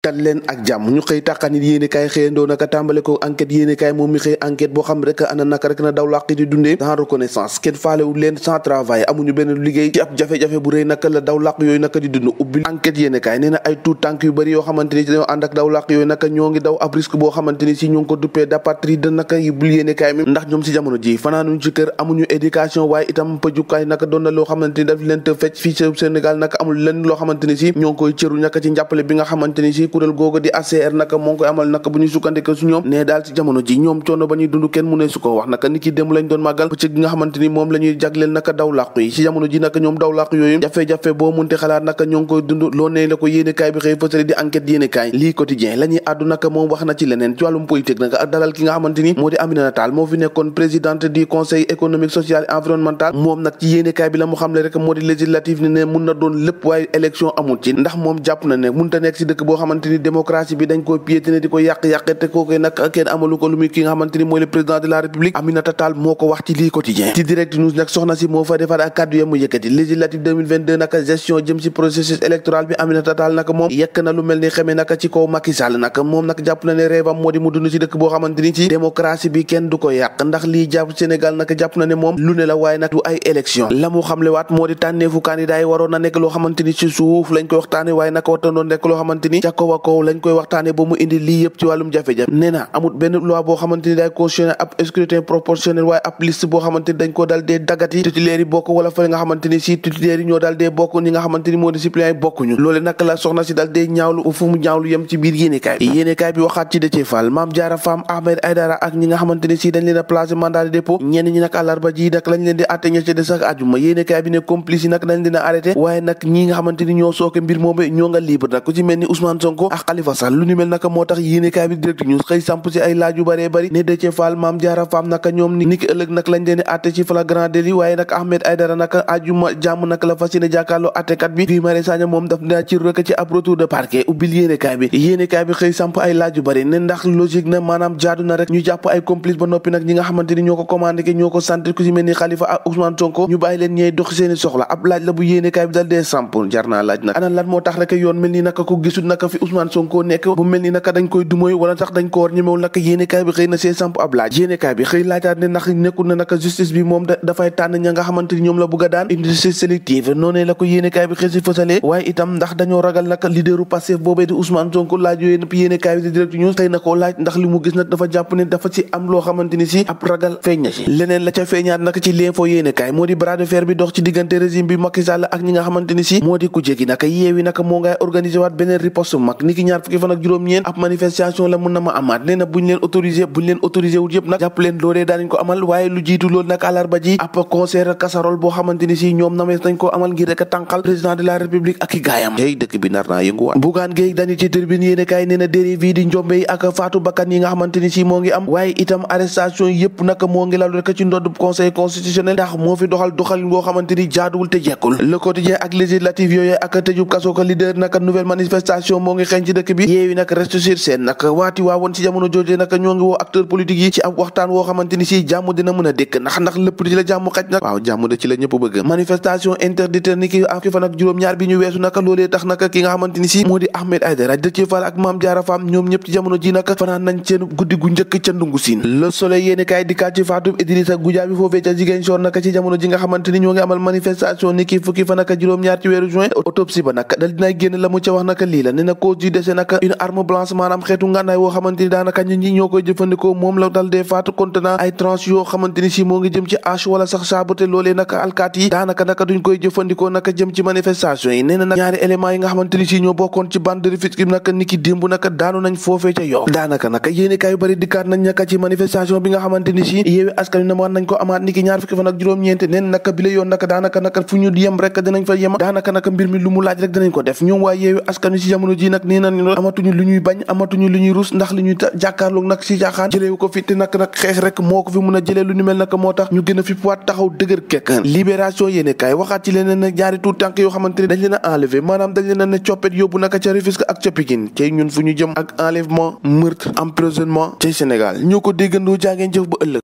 dal leen ak jàmm ñu xëy tàqanit yéenekaay xëyandoo naka tàmbale ko enquête yéenekaay moom mi xëy enquête boo xam rek ana naka rek na daw làq di dundee sans reconnaissance kenn faalewul leen sans travail amuñu benn liggéey ci ab jafe-jafe bu rëy naka la daw làq yooyu naka di dund ubbi enquête yéenekaay nee na ay tuut tànk yu bëri yoo xamante ni si dañoo ànd ak daw làq yooyu naka ñoo ngi daw ab risque boo xamante ni si ñoo ngi ko duppee d'apatride naka yi bul yéenekaay mi ndax ñoom si jamono ji fanaanuñ ci kër amuñu éducation waaye itam pëjukaay naka doon na loo xamante ni daf leen te fecc fii ci Sénégal naka amul lenn loo xamante ni si ñoo ngi koy cëru naka ci njàppale bi nga xamante ni si kuréel googu di ACR naka moo ngi koy amal naka bu ñu sukkandikoo su ñoom ne daal ci jamono ji ñoom coono ba ñuy dund kenn mu ne su ko wax naka ni ki démb lañ doon màggal bëccëg gi nga xamante ni moom la ñuy jagleel naka daw làqu yi ci jamono ji naka ñoom daw làqu yooyu jafe-jafe boo munte xalaat naka ñoo ngi koy dund loo ne la ko yéenekaay bi xëy fësale di enquête yéenekaay lii quotidien la ñuy àddu naka moom wax na ci leneen ci wàllum politique naka ak dalal ki nga xamante ni moo di Aminata Tall moo fi nekkoon présidente du conseil économique social et environnemental moom nag ci yéenekaay bi la mu xamle rek moo di législative ne mun na doon lépp waaye élection amul ci ndax moom jàpp na ne munta nekk ci dëkk boo xamante ni démocratie bi dañ koy piétiner di ko yàq-yàqe te kooku nag kenn amalu ko lu muy ki nga xamante ni mooy le président de la république Aminata Tall moo ko wax ci lii quotidien ci direct news nag soxna si moo fa defar ak kàddu ya mu yëkkati législative 2022 naka gestion jëm ci processus électoral bi Aminata Tall naka moom yekk na lu mel ni xamee naka ci kaw Macky Sall naka moom nag jàpp na ne rêvam moo di mu dund ci dëkk boo xamante ni ci démocratie bi kenn du ko yàq ndax lii jàpp Sénégal naka jàpp na ne moom lu ne la waaye nag du ay élection la mu xamlewaat moo di tànneefu candidat yi waroon na nekk loo xamante ni ci suuf lañ koy waxtaane waaye naka wartandoon nekk loo xamante ni ca kaw a kaw lañ koy waxtaane ba mu indi lii yëpp ci wàllum jafe-jafe nee na amul benn loi boo xamante ni day constitutionnel ab scrutin proportionnel waaye ab liste boo xamante ni dañ ko dal dee dagati titulaire yi bokk wala fa nga xamante ni si titulaire yi ñoo dal dee bokk ñi nga xamante ni moo di suppléant yi bokkuñu loole naka la soxna si dal dee ñaawlu fu mu ñaawlu yem ci biir yéenekaay bi waxaat ci Déthié Fall Mame Diarra Fam Ahmed Aïdara ak ñi nga xamante ni si dañ leen a placé mandat de dépôt ñenn ñi nag àllarba ji nag lañ leen di àtte ña ci des ak àjjuma yéenekaay bi ne complice yi nag dañ leen a arrêté waaye nag ñi nga xamante ni ñoo sooke mbir moom ñoo nga libre nag ku ci mel ni Ousmane Sonko ak Khalifa Sall lu ni mel naka moo tax yéenekaay bi direct news xëy samp si ay laaj yu bëree bëri ne Déthié Fall Mame Diarra Fam naka ñoom ni ki ëllëg nag lañ leen di àtte ci flagrant délit waaye nag Ahmed Aïdara naka àjjuma jàmm nag la fas yéene jàkkaarloo àttekat bi Guy Marius Sagna moom daf daa ci rek ci ab retour de parquet ubbil yéenekaay bi xëy samp ay laaj yu bëri ne ndax logique na maanaam jaadu na rek ñu jàpp ay complice ba noppi nag ñi nga xamante ni ñoo ko commandé ke ñoo ko sant ku ci mel ni Khalifa ak Ousmane Sonko ñu bàyyi leen ñeey dox seeni soxla ab laaj la bu yéenekaay bi dal dee samp jar naa laaj nag ana lan moo tax rek yoon mel ni naka ko gisul naka fi Ousmane Sonko nekk bu mel ni naka dañ koy dumóoy wala tax dañ ko war ñemewul naka yéenekaay bi xëy na see samp ab laaj yéenekaay bi xëy laajaat ne ndax nekkul na naka justice bi moom dafay tànn ña nga xamante ni ñoom la bëgg a daan une justice sélective noonu la ko yéenekaay bi xëy si fësalee waaye itam ndax dañoo ragal naka leaderu Pastef boobee di Ousmane Sonko laaj yooyu nëpp yéenekaay bi di direct news xëy na koo laaj ndax li mu gis nag dafa jàpp ne dafa ci am loo xamante ni si ab ragal feeñ na si leneen la ca feeñaat naka ci l'info yéenekaay moo di bras de fer bi dox ci diggante régime bi Macky Sall ak ñi nga xamante ni si moo di ku jégi naka yeewi naka moo ngay organisé waat beneen riposte mag ni ki ñaar fukki fan ak juróom-ñeent ab manifestation la mun na ma amaat nee na buñ leen autorisé wul yëpp nag jàpp leen loolee daanañ ko amal waaye lu jiitu loolu nag àllarba ji ab concert casserole boo xamante ni si ñoom namees nañ ko amal ngir rek a tànqal président de la république ak i gaayam tey dëkk bi nar naa yënguwaat Bougane Gueye Dany ci tribune yéenekaay nee na dérive yi di njombe yi ak faatu bakkan yi nga xamante ni si moo ngi am waaye itam arrestation yëpp nag moo ngi lalu rek ci ndodd conseil constitutionnel ndax moo fi doxalin boo xamante ni jaaduwul te jekkul le quotidien ak législative yooyu ak tëjub kaso ko leader naka nouvelle manifestation moo ngi xeeñ ci dëkk bi yeewi nag reste sur scène nag waati waawoon ci jamono jooje nag ñoo ngi woo acteur politique yi ci ab waxtaan woo xamante ni si jàmm dina mën a dëkk ndax lépp ci la jàmm xaj nag waaw jàmm de ci la ñëpp bëgg manifestation interdite ni ki ak fan ak juróom-ñaar bi ñu weesu naka loolee tax naka ki nga xamante ni si moo di Ahmed Aïdara Déthié Fall ak Mame Diarra Fam ñoom ñëpp ci jamono ji naka fanaan nañ seen guddi gu njëkk ca ndungu siin Le Soleil yéenekaay dikkaat ci faatu Idrissa Goudiaby foofee ca Ziguinchor naka ci jamono ji nga xamante ni ñoo ngi amal manifestation ni ki fukki fan ak juróom-ñaar ci weeru juin autopsie ba naka dal dinaay génn la mu ca wax naka lii la ne na cause du décès naka une arme blanche maanaam xeetu ngànnaay woo xamante ni daanaka ñi ñoo koy jëfandikoo moom la dal dee faatu contenant ay tranche yoo xamante ni si moo ngi jëm ci hache wala sax saboté loolee naka alkaat yi daanaka naka duñ koy jëfandikoo naka jëm ci manifestation yi nee na nag ñaari éléments yi nga xamante ni si ñoo bokkoon ci bande de Rufisque naka niki démb naka daanu nañ foofee ca yow daanaka naka yéenekaay yu bëri dikkaat nañ naka ci manifestation bi nga xamante ni si Yewwi Askan Wi na nañ ko amaat niki ñaar fukki fan ak juróom-ñeent nee na naka bi la yoon naka daanaka naka fu ñu yem rek dinañ fa yem daanaka naka mbir mi lu mu laaj rek dinañ ko def ñoom waa Yewwi Askan Wi ci jamono ji nag nee nañ amatuñu lu ñuy bañ amatuñu lu ñuy rus ndax li ñuy jàkkaarloog nag si jaaxaan jëlee ko fi te nag xeex rek moo ko fi mun a jëlee lu ni mel naka moo tax ñu gën a fi puwaat taxaw dëgër kekk libération yéenekaay waxaat ci leneen nag ñaari tuut tànk yoo xamante ne dañ leen a enlevé maanaam dañ leen a ne coppet yóbbu naka ca Rufisque ak ca Pikine cay ñun fu ñu jëm ak enlèvement meurtre emprisonnement ci Sénégal ñoo ko déggandoo jaangeen jëf ba ëllëg